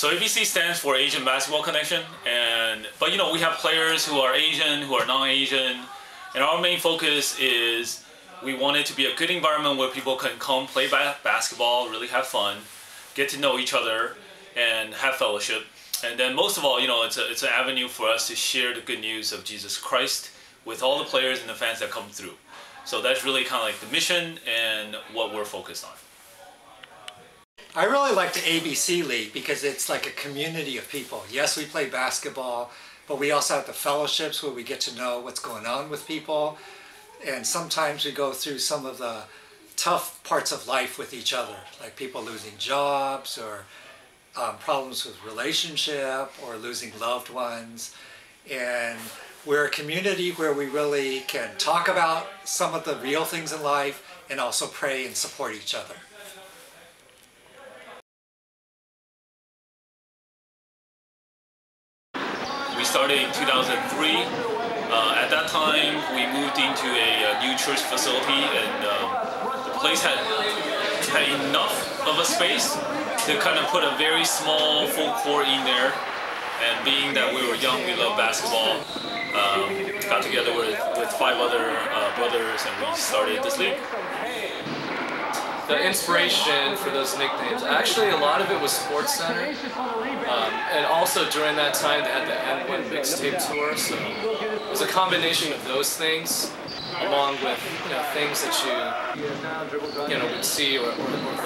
So ABC stands for Asian Basketball Connection, but you know, we have players who are Asian, who are non-Asian, and our main focus is we want it to be a good environment where people can come play basketball, really have fun, get to know each other, and have fellowship. And then most of all, you know, it's an avenue for us to share the good news of Jesus Christ with all the players and the fans that come through. So that's really kind of like the mission and what we're focused on. I really like the ABC League because it's like a community of people. Yes, we play basketball, but we also have the fellowships where we get to know what's going on with people. And sometimes we go through some of the tough parts of life with each other, like people losing jobs or problems with relationship or losing loved ones. And we're a community where we really can talk about some of the real things in life and also pray and support each other. We started in 2003. At that time, we moved into a new church facility, and the place had enough of a space to kind of put a very small full court in there. And being that we were young, we loved basketball, got together with 5 other brothers, and we started this league. The inspiration for those nicknames, actually a lot of it was Sports Center, and also during that time they had the N1 mixtape tour, so it was a combination of those things, along with things that you would see or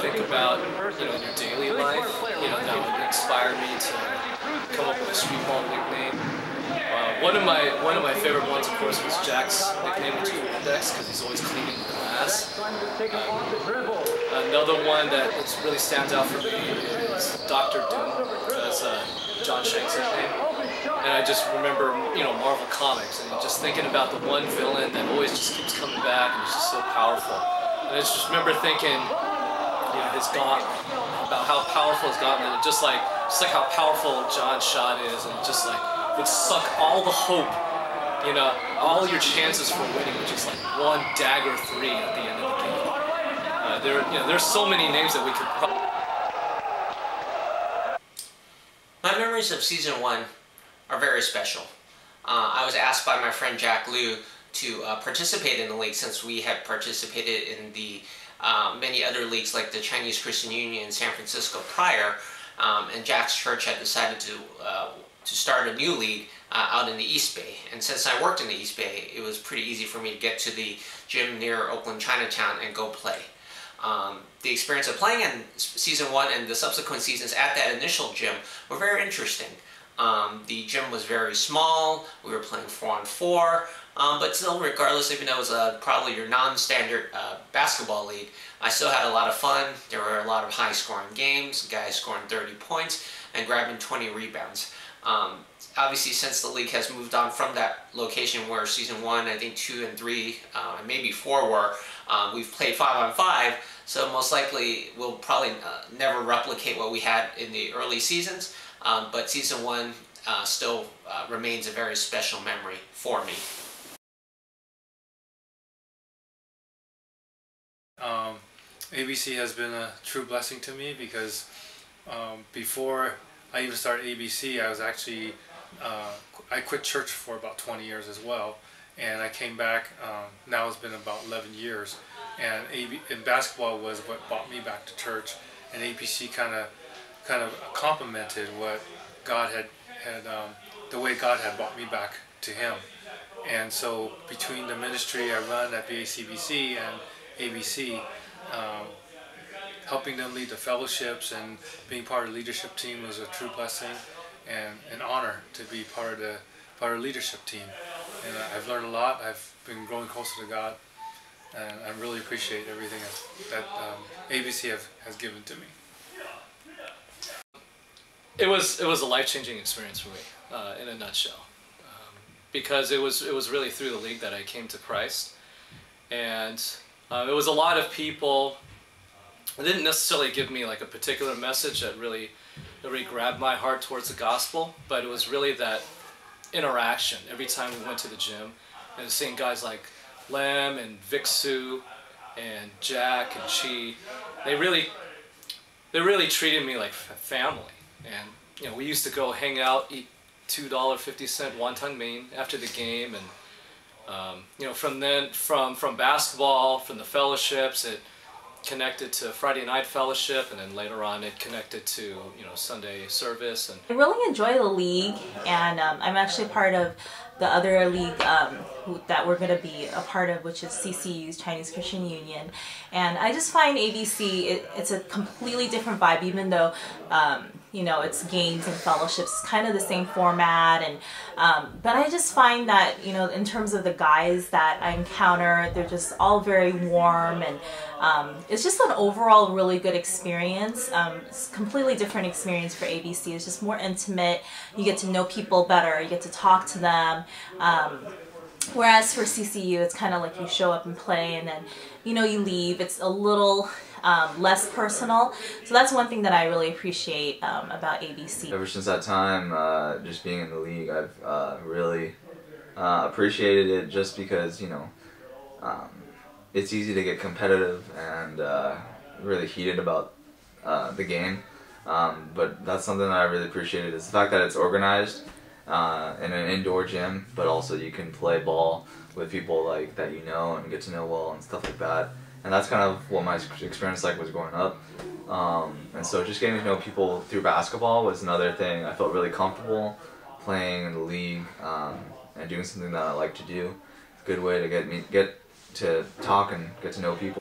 think about in your daily life, that would inspire me to come up with a street ball nickname. One of my favorite ones, of course, was Jack's nickname, which is Index, because he's always cleaning the glass. Another one that really stands out for me is Dr. Doom. That's John Shank's nickname. And I just remember, Marvel Comics, and just thinking about the one villain that always just keeps coming back, and he's just so powerful. And I just remember thinking, his gauntlet, about how powerful his gauntlet, and just like how powerful John's shot is, and just like would suck all the hope, all your chances for winning, which is like one dagger 3 at the end of the game. There's so many names that we could probably... My memories of season 1 are very special. I was asked by my friend Jack Liu to participate in the league, since we had participated in the many other leagues like the Chinese Christian Union in San Francisco prior, and Jack's church had decided to start a new league out in the East Bay. And since I worked in the East Bay, it was pretty easy for me to get to the gym near Oakland Chinatown and go play. The experience of playing in season 1 and the subsequent seasons at that initial gym were very interesting. The gym was very small, we were playing 4-on-4, but still, regardless, even though it was probably your non-standard basketball league, I still had a lot of fun. There were a lot of high-scoring games, guys scoring 30 points and grabbing 20 rebounds. Obviously, since the league has moved on from that location where season 1, I think 2 and 3, and maybe 4 were, we've played 5-on-5, so most likely we'll probably never replicate what we had in the early seasons, but season 1 still remains a very special memory for me. ABC has been a true blessing to me because before I even started ABC, I was actually, I quit church for about 20 years as well, and I came back, now it's been about 11 years, and basketball was what brought me back to church, and ABC kind of complemented what God had the way God had brought me back to Him. And so between the ministry I run at BACBC and ABC, helping them lead the fellowships and being part of the leadership team was a true blessing and an honor to be part of the leadership team. And I've learned a lot. I've been growing closer to God, and I really appreciate everything that ABC has given to me. It was a life-changing experience for me, in a nutshell, because it was really through the league that I came to Christ, and it was a lot of people. It didn't necessarily give me like a particular message that really grabbed my heart towards the gospel, but it was really that interaction every time we went to the gym, and seeing guys like Lem and Vixu and Jack and Chi. They really treated me like family, and you know, we used to go hang out, eat $2.50 wonton main after the game, and you know, from then from basketball, from the fellowships, it connected to Friday night fellowship, and then later on it connected to, you know, Sunday service. And I really enjoy the league, and I'm actually part of the other league that we're going to be a part of, which is CCU's Chinese Christian Union. And I just find ABC, it's a completely different vibe, even though you know, it's games and fellowships, kind of the same format, and but I just find that, you know, in terms of the guys that I encounter, they're just all very warm, and it's just an overall really good experience. It's a completely different experience for ABC. It's just more intimate. You get to know people better. You get to talk to them. Whereas for CCU, it's kind of like you show up and play, and then, you know, you leave. It's a little less personal. So that's one thing that I really appreciate about ABC. Ever since that time, just being in the league, I've really appreciated it, just because, you know, it's easy to get competitive and really heated about the game. But that's something that I really appreciated, is the fact that it's organized in an indoor gym, but also you can play ball with people like that, you know, and get to know well and stuff like that. And that's kind of what my experience like was growing up. And so just getting to know people through basketball was another thing. I felt really comfortable playing in the league and doing something that I like to do. It's a good way to get to talk and get to know people.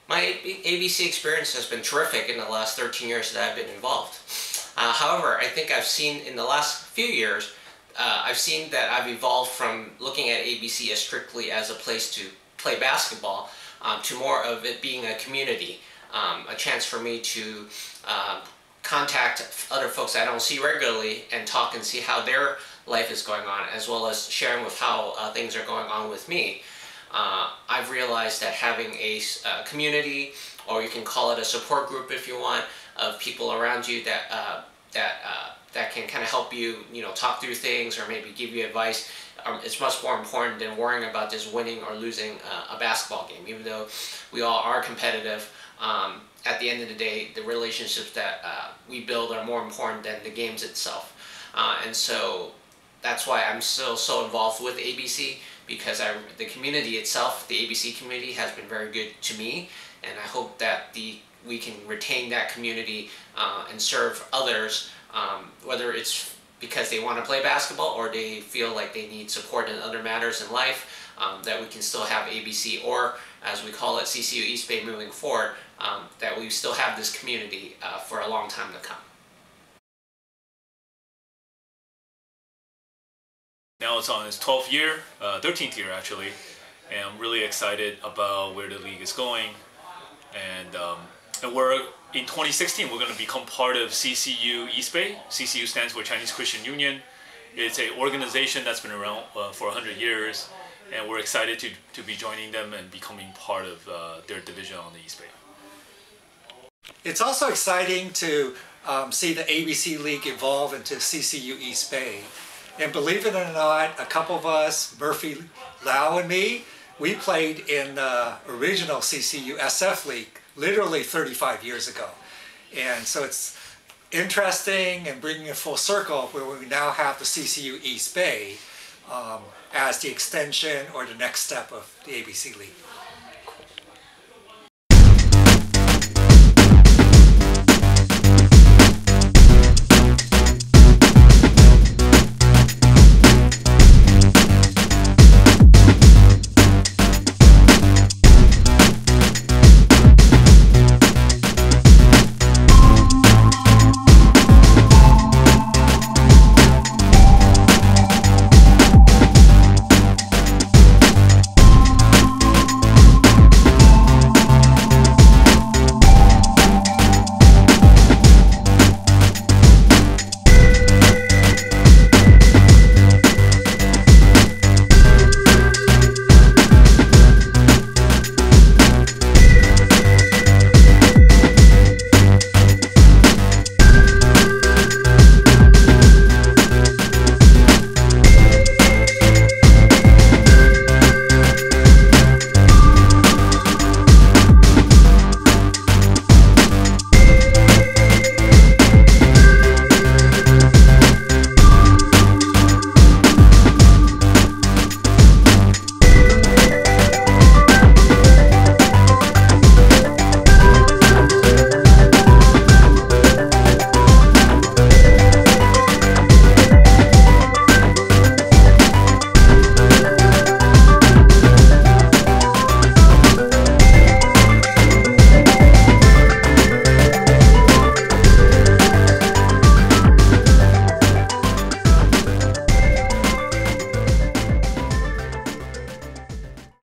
My ABC experience has been terrific in the last 13 years that I've been involved. However, I think I've seen in the last few years, I've seen that I've evolved from looking at ABC as strictly as a place to play basketball to more of it being a community, a chance for me to contact other folks I don't see regularly and talk and see how their life is going on, as well as sharing with how things are going on with me. I've realized that having a community, or you can call it a support group if you want, of people around you that that can kind of help you, you know, talk through things or maybe give you advice, it's much more important than worrying about just winning or losing a basketball game. Even though we all are competitive, at the end of the day, the relationships that we build are more important than the games itself. And so that's why I'm still so involved with ABC, because the community itself, the ABC community, has been very good to me, and I hope that we can retain that community and serve others, whether it's because they want to play basketball or they feel like they need support in other matters in life, that we can still have ABC, or as we call it, CCU East Bay moving forward, that we still have this community for a long time to come. Now it's on its 12th year, 13th year actually, and I'm really excited about where the league is going. And we're in 2016 we're going to become part of CCU East Bay. CCU stands for Chinese Christian Union. It's an organization that's been around for 100 years, and we're excited to be joining them and becoming part of their division on the East Bay. It's also exciting to see the ABC League evolve into CCU East Bay. And believe it or not, a couple of us, Murphy, Lau, and me, we played in the original CCU SF League literally 35 years ago. And so it's interesting and bringing it full circle where we now have the CCU East Bay as the extension or the next step of the ABC League.